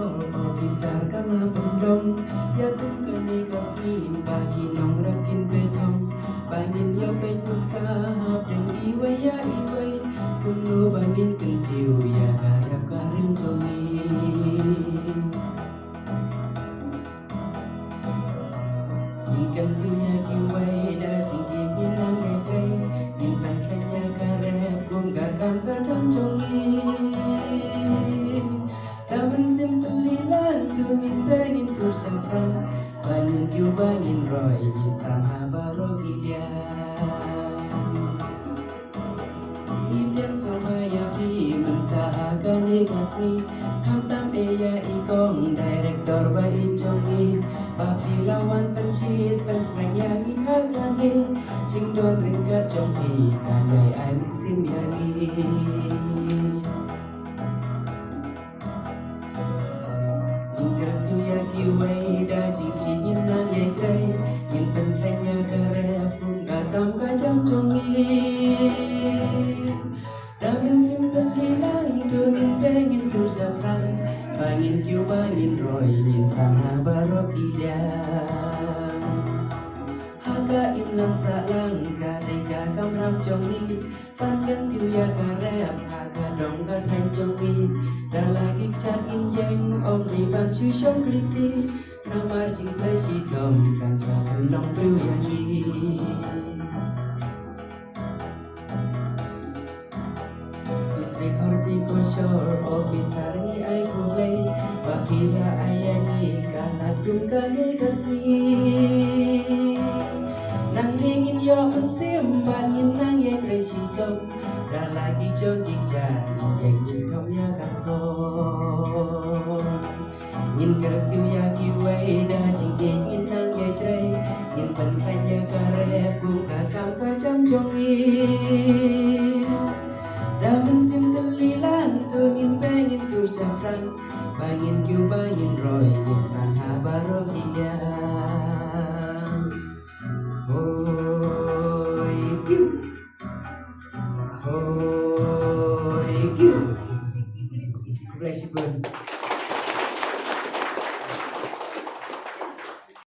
officer kala bundong ya kum kani kasin bagi nong rakin betong bangin ya petuk sahab yang iwaya iway kuno bangin kentiu ya garap karin jongi ikan punya kiway da cingki minang ngai impan kanya karep kum gakam kacang jongi Taman simple lilan tu min bangin tur sempran Bangin kiu bangin roy in sama barogi dia Ibyang sama yaki mentahakan kasih Hamtam eya ikong direktor bayi jongi Papi lawan pensit pensnang yang ikagani Cing don ringkat jongi kandai ay musim yangi Kersuya kiway da jingki yin na ngay kay Yin pentlenya karep pun katam kacam jongi Damin simple hilang tu min pengen tur safran Bangin kiu bangin roy yin sana barok idam Haga inang salang kadeka kamram jongi Pankan kiu ya karep haga dong kathan jongi Dah lagi cat in yang om riban susong kliti Namar jing play si tom kan sa penong bưu yang ni District Horticulture Officer ni ay kulay Wakila ayan ni kalat kung kani kasih Nang ringin yo ang simbanin nang yang residom Dah lagi jontik cat yang yin kom ya Nhìn kersiu ya kiway da jingin in nang yai tray Nhìn ban kanya karep kum kakam kacam jongi